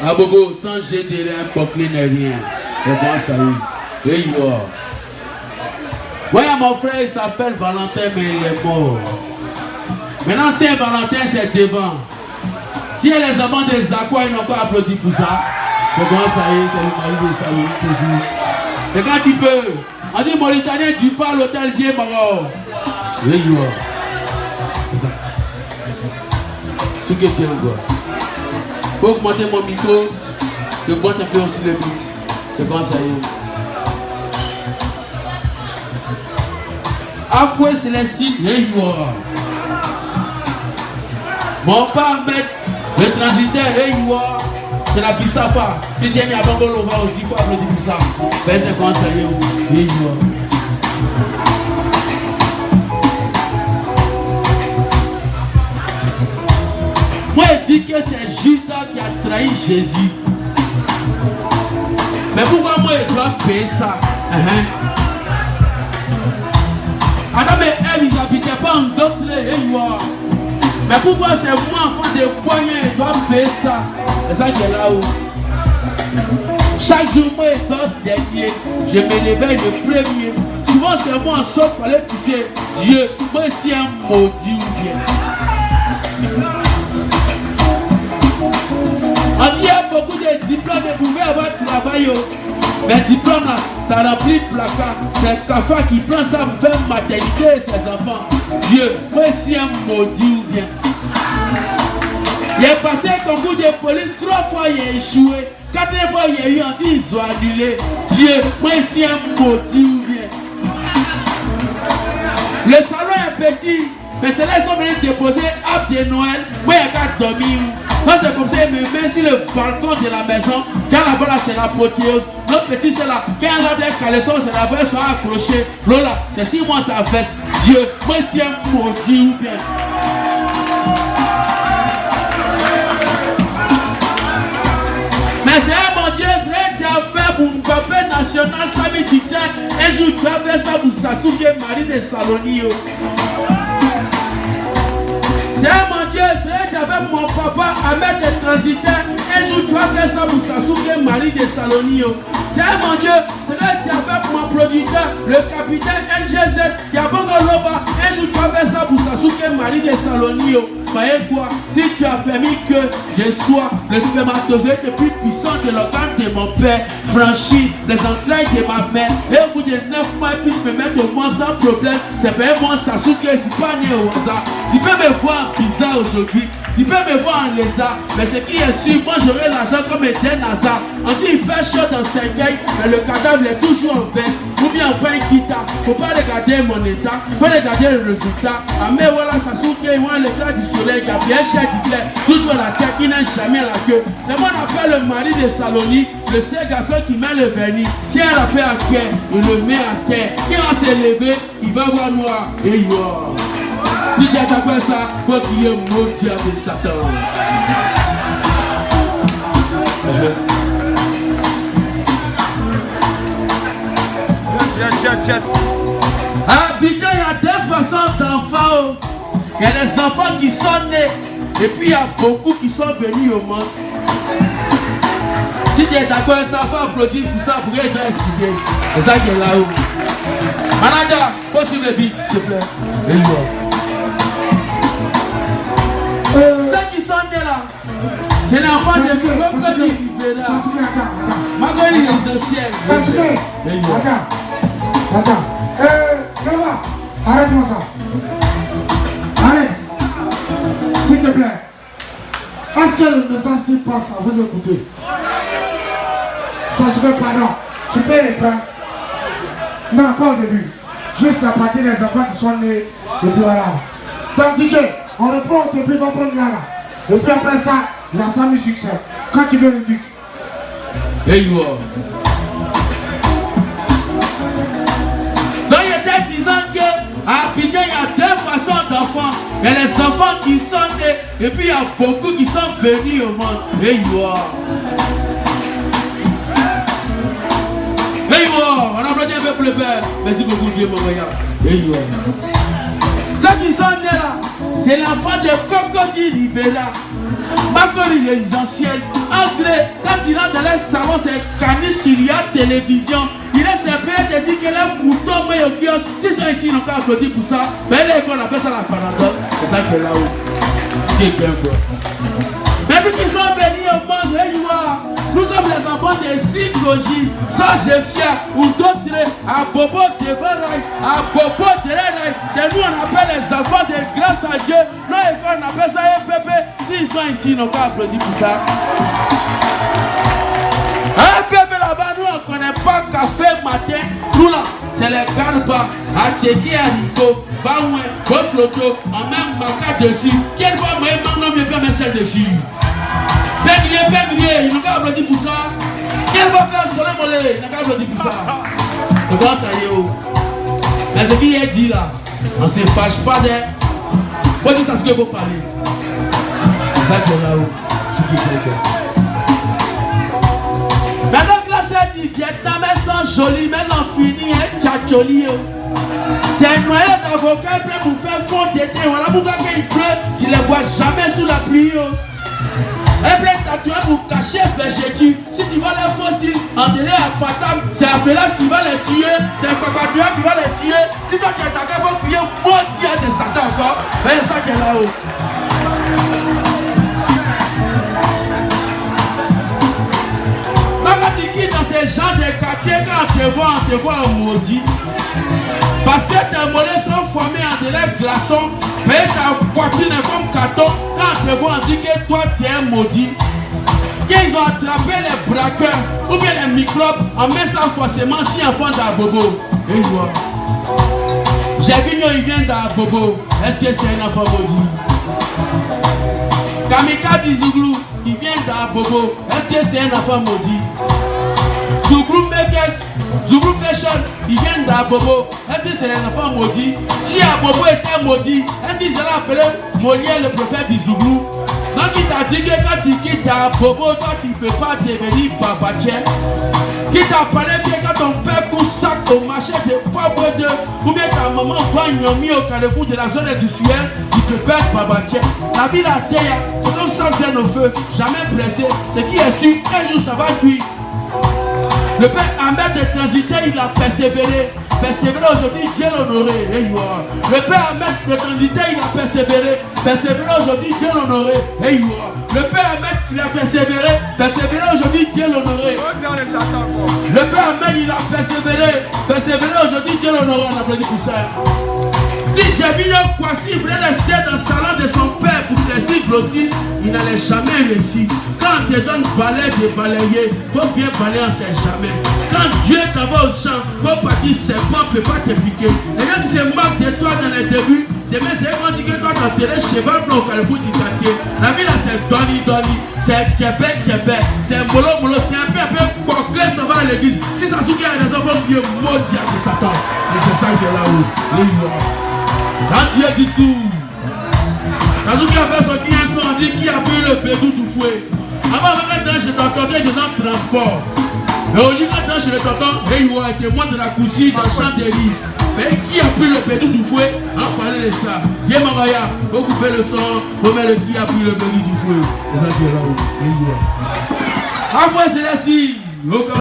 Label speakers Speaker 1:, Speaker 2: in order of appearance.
Speaker 1: Abogo, sans jet de rien, Poclin et rien. Et bon, ça y est. Et yo. Moi, mon frère, il s'appelle Valentin, mais il est mort. Maintenant, c'est Valentin, c'est devant. Si les amants des Aqua, ils n'ont pas applaudi pour ça. Mais bon, ça y est, c'est le mari de Salomon, toujours. Et quand tu peux, on dit Mauritanien, tu parles l'hôtel Dieu Maro. Et yo. Ce que tu es encore. Faut augmenter mon micro, je boite un peu aussi le beat. C'est comme ça y est. Afoué Célestine, hey yo. Mon père met le transitaire, hey yo. C'est la Bissafa. Tu tiens à Bangolo, on va aussi faut applaudir pour ça. Ben c'est comme ça y est, hey yo. Moi, je dis que c'est Judas qui a trahi Jésus. Mais pourquoi moi, je dois payer ça? Adam et Ève, ils n'habitaient pas en d'autres. Mais pourquoi c'est moi, enfant de poignets, je dois payer ça? C'est ça qui est là-haut. Chaque jour, moi, je dors dernier. Je me réveille le premier. Souvent, c'est moi en sort pour aller pisser. Dieu, moi, c'est un maudit ou bien. On dit qu'il y a beaucoup de diplômes et vous pouvez avoir travail. Mais diplôme là, ça remplit le placard. C'est Kafa qui prend ça pour faire maternité et ses enfants. Dieu, moi aussi un maudit ou bien. Il est passé un concours de police, 3 fois il a échoué. 4e fois il y a eu, on dit ils ont annulé. Dieu, moi aussi un maudit ou bien. Le salon est petit, mais c'est là qu'ils sont venus déposer Arbre de Noël. Moi il n'y a qu'à dormir. Quand c'est comme ça, il me met sur le balcon de la maison. Quand là-bas, là, c'est la potéose. L'autre petit, c'est là. Quand il a des caleçons, c'est la veste soit accrochée. L'autre là, c'est 6 mois sa veste. Dieu, moi, c'est un maudit ou bien. Mais c'est un bon Dieu, c'est déjà fait pour Mbappé national, Sami succès. Un jour, tu as fait ça pour Sasuke, Marie de Salonio. C'est mon Dieu, c'est avec mon papa Ahmed de transitaire. Un jour tu as fait ça pour Sasuke, Marie de Salonio. C'est mon Dieu, c'est avec mon producteur, le capitaine NGZ, qui a bon Loba. Un jour tu as fait ça pour Sasuke, Marie de Salonio. Voyez quoi, si tu as permis que je sois le spermatozoïde le plus puissant de l'organe de mon père, franchi les entrailles de ma mère, et au bout de 9 mois, il puisse me mettre au moins sans problème, c'est pas moi Sasuke, c'est pas né au hasard. Tu peux me voir en bizarre aujourd'hui, tu peux me voir en lézard, mais ce qui est sûr, moi j'aurai l'argent comme Eden Hazard. On dit il fait chaud dans Cercueil, mais le cadavre est toujours en veste, ou bien en pain quitta. Faut pas regarder mon état, faut regarder le résultat. Ah mais voilà Sasuke, il voit l'éclat du soleil, il a bien cher du clair, toujours la tête, il n'a jamais la queue. C'est moi on appelle le mari de Saloni, le seul garçon qui met le vernis. Si elle a fait à cœur, il le met à terre. Quand il va se lever, il va voir noir et il va. Si tu as fait ça, il faut qu'il y ait un maudit de Satan. À Abidjan, il y a 2 façons d'enfants. Il y a les enfants qui sont nés et puis il y a beaucoup qui sont venus au monde. Si tu es d'accord avec ça, il faut applaudir pour ça, pour qu'il doit expliquer. C'est ça qui est là-haut. Manager, faut suivre le beat, s'il te plaît. Et ceux qui sont nés là, c'est l'enfant de Mokodi Rivera. Magoli les anciens.
Speaker 2: Sasuke, attends. Gaba, arrête-moi ça. Arrête. S'il te plaît. Est-ce que le message qui passe à vous écouter? Sasuke, pardon. Tu peux répondre? Non, pas au début. Juste la partie des enfants qui sont nés. Et puis voilà. Donc DJ, on reprend au début, on va prendre là. Et puis après ça, il y a Sami succès. Quand tu veux le duc.
Speaker 1: Hey you are. Donc il était disant qu'à Abidjan, il y a 2 façons d'enfants. Il y a les enfants qui sont nés et puis il y a beaucoup qui sont venus au monde. Hey you are. Hey you are. On applaudit un peu pour le père. Merci beaucoup Dieu mon voyage. Hey you are. Ça qui sont nés là, c'est l'enfant de Cocody Libéra. Macori résidentiel. André, quand il rentre dans les salons, c'est caniche qu'il y a télévision. Il est ses pères te dit qu'elle est un bouton, mais au kiosque. Si sont ici, ils n'ont qu'à applaudir pour ça. Mais là, on appelle ça la farandole. C'est ça qui est là-haut. Mais puis qui sont bénis au monde, nous sommes les enfants de Sidroji, sans Jefia ou d'autres, à Bobo de Veraï, à Bobo de Renaï. C'est nous on appelle les enfants de grâce à Dieu. Nos écoles on appelle ça FPP. S'ils sont ici, ils n'ont qu'à applaudir pour ça. Un bébé là-bas, nous on ne connaît pas café matin. Nous là, c'est les garba, à Tchéki, à Nico, Baoué, Bofloto, en même maca dessus. Quelle fois, moi, je ne peux pas mettre celle dessus. Pégrier, il n'a qu'à applaudir pour ça. Quelle fois faire soleil mollet, il n'a qu'à applaudir pour ça. C'est bon ça y est. Mais ce qu'il est dit là, on ne se fâche pas d'elle. Faut dire ça ce qu'il faut parler. C'est ça qui est là-haut. Ce qui est là. Maintenant que là c'est du Vietnam, elles sont jolies, mais elles ont fini, elles tchatcholies. C'est un noyau d'avocat prêt pour faire fond d'été. Voilà pourquoi quand il pleut, tu ne les vois jamais sous la pluie. Un plein tatouage pour cacher végétu. Si tu vois les fossiles en délai à Fatam, c'est un village qui va les tuer, c'est un cocodoua qui va les tuer. Si toi tu es attaqué, il faut prier moitié de Satan encore. Mais c'est ça qui est là-haut. Donc quand tu quittes dans ces gens de quartier, quand on te voit maudit. Parce que tes mollets sont formés en délai glaçon, mais ta poitrine est comme carton. Quand on te voit, on dit que toi tu es maudit. Quand ils ont attrapé les braqueurs ou bien les microbes, on met ça forcément si enfant d'Abobo. Et voilà. J'ai vu il vient d'Abobo. Est-ce que c'est un enfant maudit? Kamikaze Zouglou, il vient d'Abobo. Est-ce que c'est un enfant maudit? Zouglou Mekes, Zouglou Fashion, il vient d'Abobo. Est-ce que c'est un enfant maudit? Si Abobo était maudit, est-ce qu'ils allaient appeler Molière le prophète du Zouglou? Donc il t'a dit que quand tu quittes Abobo, toi tu ne peux pas devenir Babaché. Qui t'a parlé que quand ton père couche sac au marché de Pabou 2, ou bien ta maman voit Nyomi au carrefour de la zone industrielle, tu peux pas être Babaché. La vie la terre, c'est comme ça que nos feux, jamais pressé. Ce qui est sûr, un jour ça va cuire. Le père Ahmed de transiter, il a persévéré. Persévéré aujourd'hui, Dieu l'honoré. Le père Ahmed de transiter, il a persévéré. Persévéré aujourd'hui, Dieu l'honoré. Le père Ahmed, il a persévéré. Persévéré aujourd'hui, Dieu l'honoré. Le père Ahmed, il a persévéré. Persévéré aujourd'hui, Dieu l'honoré. On applaudit pour ça. Si j'ai vu un Kwasi, il voulait rester dans le salon de son père pour plaisir aussi, il n'allait jamais réussir. Quand on te donne balai de balayer, il faut bien balayer, on ne sait jamais. Quand Dieu t'envoie au champ, il faut partir, serpent ne peut pas te piquer. Les gens qui se moquent de toi dans les débuts, demain c'est qu'on dit que toi t'as enterré cheval blanc au carrefour du quartier. La vie là c'est Donny, c'est Tchébé, c'est Molo, c'est un peu conclé, ça va à l'église. Si ça souvient à des enfants, il est maudit de Satan. Et c'est ça qui est là-haut. Quand tu es discours, Kazuki a fait sortir un son, on dit qui a pris le bédou du fouet. Avant, quand je t'entendais dans le transport. Et au lieu quand je le t'entends, il était moi de la cousine dans le champ des riz. Mais qui a pris le bédou du fouet? On parlait de ça. Viens Maraya, faut couper le son, faut mettre qui a pris le bédou du fouet. C'est ça qui est là-haut. Après Célestine.